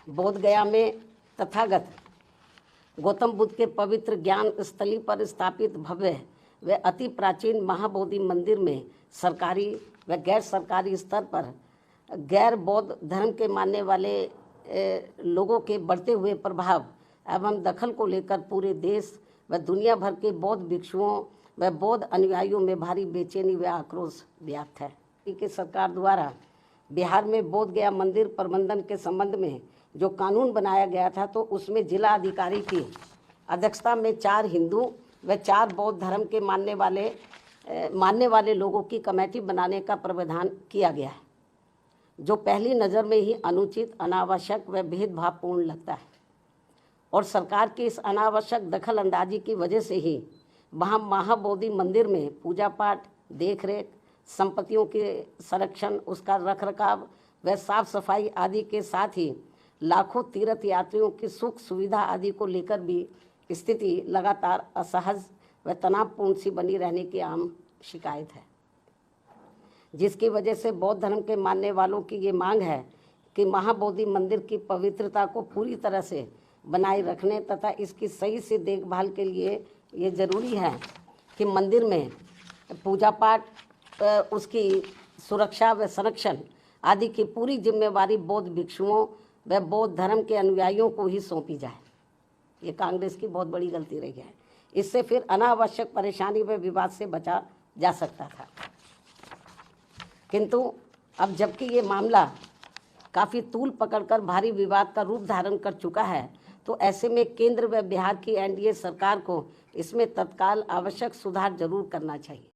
बोध गया में तथागत गौतम बुद्ध के पवित्र ज्ञान स्थली पर स्थापित भव्य व अति प्राचीन महाबोधि मंदिर में सरकारी व गैर सरकारी स्तर पर गैर बौद्ध धर्म के मानने वाले लोगों के बढ़ते हुए प्रभाव एवं दखल को लेकर पूरे देश व दुनिया भर के बौद्ध भिक्षुओं व बौद्ध अनुयायियों में भारी बेचैनी व आक्रोश व्याप्त है कि सरकार द्वारा बिहार में बोध गया मंदिर प्रबंधन के संबंध में जो कानून बनाया गया था, तो उसमें जिला अधिकारी की अध्यक्षता में 4 हिंदू व 4 बौद्ध धर्म के मानने वाले लोगों की कमेटी बनाने का प्रावधान किया गया है, जो पहली नज़र में ही अनुचित, अनावश्यक व भेदभावपूर्ण लगता है। और सरकार की इस अनावश्यक दखल अंदाजी की वजह से ही वहाँ महाबोधि मंदिर में पूजा पाठ, देख रेख, संपत्तियों के संरक्षण, उसका रखरखाव व साफ सफाई आदि के साथ ही लाखों तीर्थ यात्रियों की सुख सुविधा आदि को लेकर भी स्थिति लगातार असहज व तनावपूर्ण सी बनी रहने की आम शिकायत है, जिसकी वजह से बौद्ध धर्म के मानने वालों की ये मांग है कि महाबोधि मंदिर की पवित्रता को पूरी तरह से बनाए रखने तथा इसकी सही से देखभाल के लिए ये जरूरी है कि मंदिर में पूजा पाठ, उसकी सुरक्षा व संरक्षण आदि की पूरी जिम्मेवारी बौद्ध भिक्षुओं व बौद्ध धर्म के अनुयायियों को ही सौंपी जाए। ये कांग्रेस की बहुत बड़ी गलती रही है। इससे फिर अनावश्यक परेशानी व विवाद से बचा जा सकता था, किंतु अब जबकि ये मामला काफ़ी तूल पकड़कर भारी विवाद का रूप धारण कर चुका है, तो ऐसे में केंद्र व बिहार की एनडीए सरकार को इसमें तत्काल आवश्यक सुधार जरूर करना चाहिए।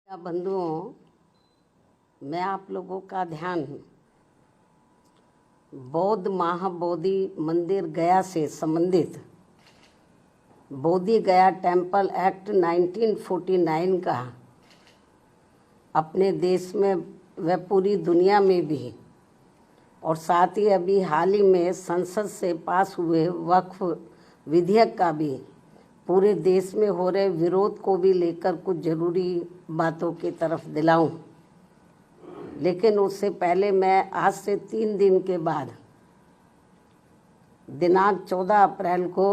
बंधुओं, मैं आप लोगों का ध्यान बौद्ध महाबोधि मंदिर गया से संबंधित बोधि गया टेम्पल एक्ट 1949 का अपने देश में व पूरी दुनिया में भी, और साथ ही अभी हाल ही में संसद से पास हुए वक्फ विधेयक का भी पूरे देश में हो रहे विरोध को भी लेकर कुछ ज़रूरी बातों की तरफ दिलाऊं। लेकिन उससे पहले मैं आज से 3 दिन के बाद दिनांक 14 अप्रैल को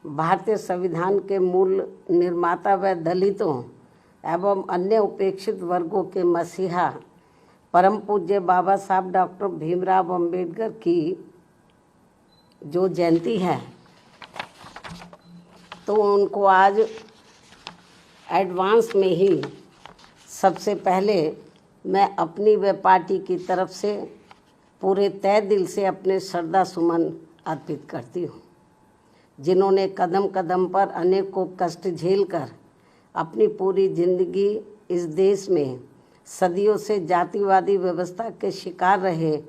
भारतीय संविधान के मूल निर्माता व दलितों एवं अन्य उपेक्षित वर्गों के मसीहा परम पूज्य बाबा साहब डॉक्टर भीमराव अंबेडकर की जो जयंती है, तो उनको आज एडवांस में ही सबसे पहले मैं अपनी व पार्टी की तरफ से पूरे तहे दिल से अपने श्रद्धा सुमन अर्पित करती हूँ, जिन्होंने कदम कदम पर अनेकों कष्ट झेलकर अपनी पूरी जिंदगी इस देश में सदियों से जातिवादी व्यवस्था के शिकार रहे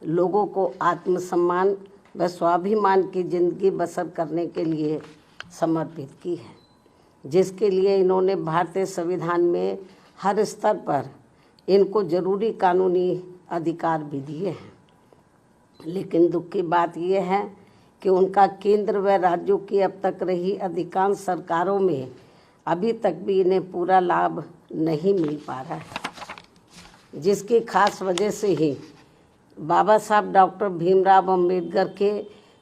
लोगों को आत्मसम्मान व स्वाभिमान की जिंदगी बसर करने के लिए समर्पित की है, जिसके लिए इन्होंने भारतीय संविधान में हर स्तर पर इनको जरूरी कानूनी अधिकार भी दिए हैं। लेकिन दुख की बात यह है कि उनका केंद्र व राज्यों की अब तक रही अधिकांश सरकारों में अभी तक भी इन्हें पूरा लाभ नहीं मिल पा रहा है, जिसकी खास वजह से ही बाबा साहब डॉक्टर भीमराव अंबेडकर के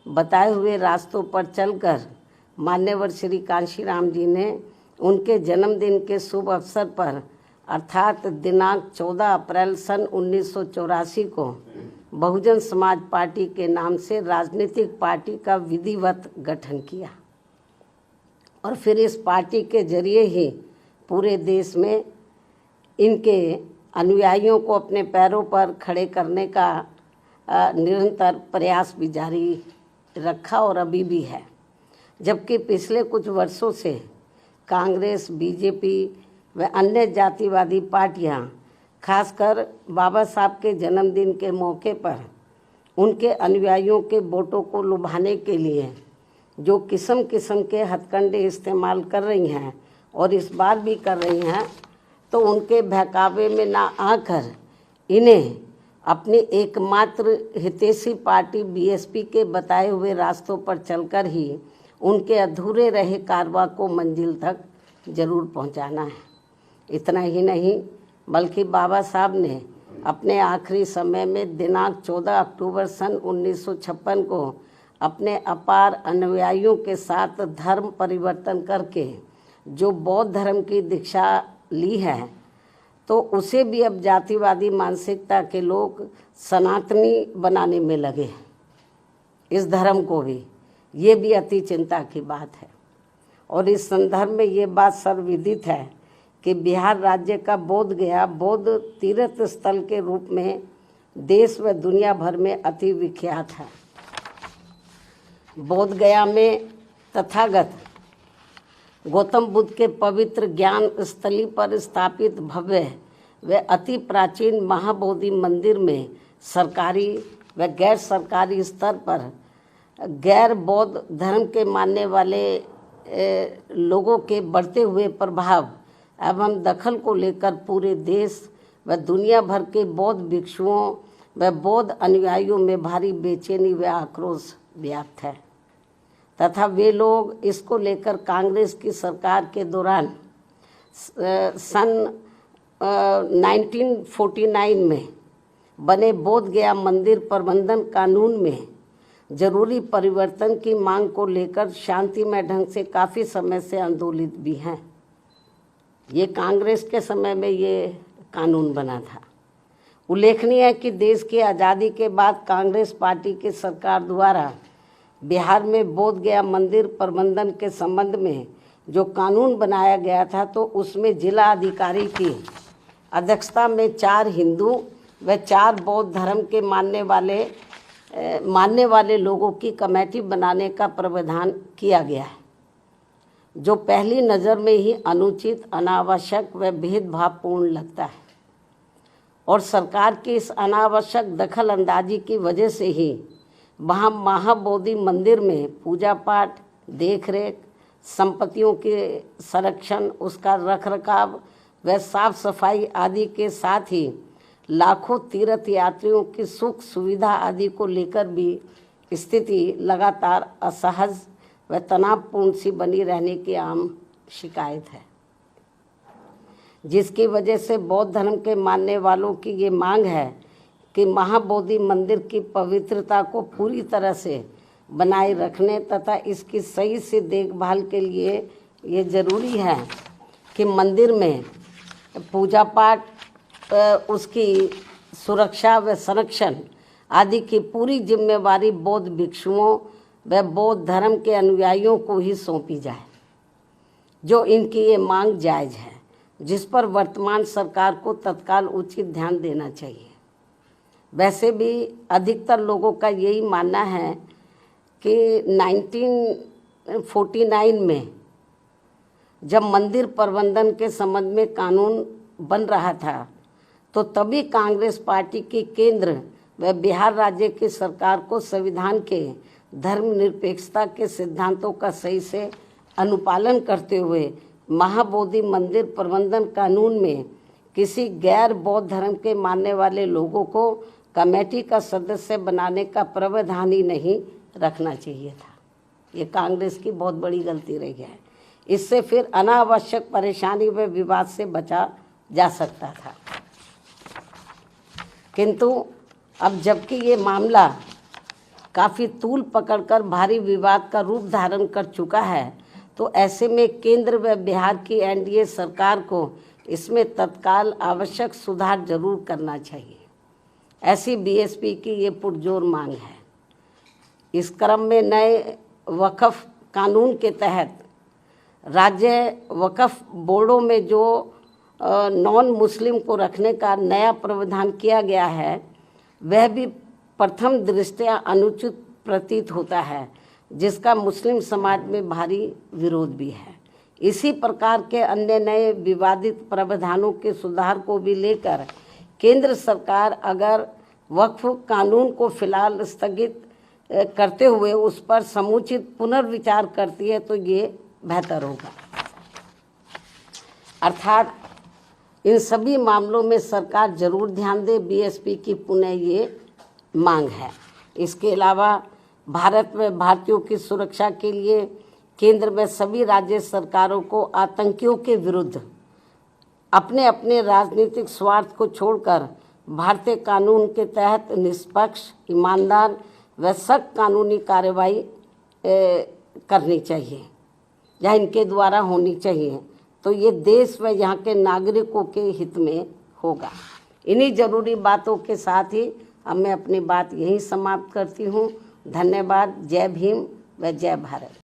बताए हुए रास्तों पर चलकर मान्यवर श्री कांशीराम जी ने उनके जन्मदिन के शुभ अवसर पर अर्थात दिनांक 14 अप्रैल सन 1984 को बहुजन समाज पार्टी के नाम से राजनीतिक पार्टी का विधिवत गठन किया, और फिर इस पार्टी के जरिए ही पूरे देश में इनके अनुयायियों को अपने पैरों पर खड़े करने का निरंतर प्रयास भी जारी रखा और अभी भी है। जबकि पिछले कुछ वर्षों से कांग्रेस, बीजेपी व अन्य जातिवादी पार्टियां खासकर बाबा साहब के जन्मदिन के मौके पर उनके अनुयायियों के वोटों को लुभाने के लिए जो किस्म किस्म के हथकंडे इस्तेमाल कर रही हैं और इस बार भी कर रही हैं, तो उनके बहकावे में ना आकर इन्हें अपनी एकमात्र हितैषी पार्टी बीएसपी के बताए हुए रास्तों पर चलकर ही उनके अधूरे रहे कारवां को मंजिल तक जरूर पहुंचाना है। इतना ही नहीं बल्कि बाबा साहब ने अपने आखिरी समय में दिनांक 14 अक्टूबर सन 1956 को अपने अपार अनुयायियों के साथ धर्म परिवर्तन करके जो बौद्ध धर्म की दीक्षा ली है, तो उसे भी अब जातिवादी मानसिकता के लोग सनातनी बनाने में लगे। इस धर्म को भी, ये भी अति चिंता की बात है। और इस संदर्भ में ये बात सर्वविदित है कि बिहार राज्य का बोध गया बौद्ध तीर्थ स्थल के रूप में देश व दुनिया भर में अति विख्यात है। बोध गया में तथागत गौतम बुद्ध के पवित्र ज्ञान स्थली पर स्थापित भव्य व अति प्राचीन महाबोधि मंदिर में सरकारी व गैर सरकारी स्तर पर गैर बौद्ध धर्म के मानने वाले लोगों के बढ़ते हुए प्रभाव एवं दखल को लेकर पूरे देश व दुनिया भर के बौद्ध भिक्षुओं व बौद्ध अनुयायियों में भारी बेचैनी व आक्रोश व्याप्त है तथा वे लोग इसको लेकर कांग्रेस की सरकार के दौरान सन 1949 में बने बोध गया मंदिर प्रबंधन कानून में जरूरी परिवर्तन की मांग को लेकर शांतिमय ढंग से काफ़ी समय से आंदोलित भी हैं। ये कांग्रेस के समय में ये कानून बना था। उल्लेखनीय है कि देश की आज़ादी के बाद कांग्रेस पार्टी की सरकार द्वारा बिहार में बोध गया मंदिर प्रबंधन के संबंध में जो कानून बनाया गया था, तो उसमें जिला अधिकारी की अध्यक्षता में 4 हिंदू व 4 बौद्ध धर्म के मानने वाले लोगों की कमेटी बनाने का प्रावधान किया गया है, जो पहली नज़र में ही अनुचित, अनावश्यक व भेदभावपूर्ण लगता है। और सरकार की इस अनावश्यक दखल अंदाजी की वजह से ही वहाँ महाबोधि मंदिर में पूजा पाठ, देखरेख, संपत्तियों के संरक्षण, उसका रखरखाव व साफ सफाई आदि के साथ ही लाखों तीर्थ यात्रियों की सुख सुविधा आदि को लेकर भी स्थिति लगातार असहज व तनावपूर्ण सी बनी रहने की आम शिकायत है, जिसकी वजह से बौद्ध धर्म के मानने वालों की ये मांग है कि महाबोधि मंदिर की पवित्रता को पूरी तरह से बनाए रखने तथा इसकी सही से देखभाल के लिए ये जरूरी है कि मंदिर में पूजा पाठ, उसकी सुरक्षा व संरक्षण आदि की पूरी जिम्मेवारी बौद्ध भिक्षुओं व बौद्ध धर्म के अनुयायियों को ही सौंपी जाए, जो इनकी ये मांग जायज़ है, जिस पर वर्तमान सरकार को तत्काल उचित ध्यान देना चाहिए। वैसे भी अधिकतर लोगों का यही मानना है कि 1949 में जब मंदिर प्रबंधन के संबंध में कानून बन रहा था, तो तभी कांग्रेस पार्टी की केंद्र व बिहार राज्य की सरकार को संविधान के धर्मनिरपेक्षता के सिद्धांतों का सही से अनुपालन करते हुए महाबोधि मंदिर प्रबंधन कानून में किसी गैर बौद्ध धर्म के मानने वाले लोगों को कमेटी का सदस्य बनाने का प्रावधान ही नहीं रखना चाहिए था। ये कांग्रेस की बहुत बड़ी गलती रही है। इससे फिर अनावश्यक परेशानी व विवाद से बचा जा सकता था। किंतु अब जबकि ये मामला काफ़ी तूल पकड़कर भारी विवाद का रूप धारण कर चुका है, तो ऐसे में केंद्र व बिहार की एनडीए सरकार को इसमें तत्काल आवश्यक सुधार जरूर करना चाहिए, ऐसी बीएसपी की ये पुरजोर मांग है। इस क्रम में नए वक्फ कानून के तहत राज्य वक्फ बोर्डों में जो नॉन मुस्लिम को रखने का नया प्रावधान किया गया है, वह भी प्रथम दृष्टया अनुचित प्रतीत होता है, जिसका मुस्लिम समाज में भारी विरोध भी है। इसी प्रकार के अन्य नए विवादित प्रावधानों के सुधार को भी लेकर केंद्र सरकार अगर वक्फ कानून को फिलहाल स्थगित करते हुए उस पर समुचित पुनर्विचार करती है, तो ये बेहतर होगा। अर्थात इन सभी मामलों में सरकार जरूर ध्यान दे, बीएसपी की पुनः ये मांग है। इसके अलावा भारत में भारतीयों की सुरक्षा के लिए केंद्र में सभी राज्य सरकारों को आतंकियों के विरुद्ध अपने अपने राजनीतिक स्वार्थ को छोड़कर भारतीय कानून के तहत निष्पक्ष, ईमानदार व सख्त कानूनी कार्रवाई करनी चाहिए या इनके द्वारा होनी चाहिए, तो ये देश व यहाँ के नागरिकों के हित में होगा। इन्हीं जरूरी बातों के साथ ही अब मैं अपनी बात यहीं समाप्त करती हूँ। धन्यवाद। जय भीम व जय भारत।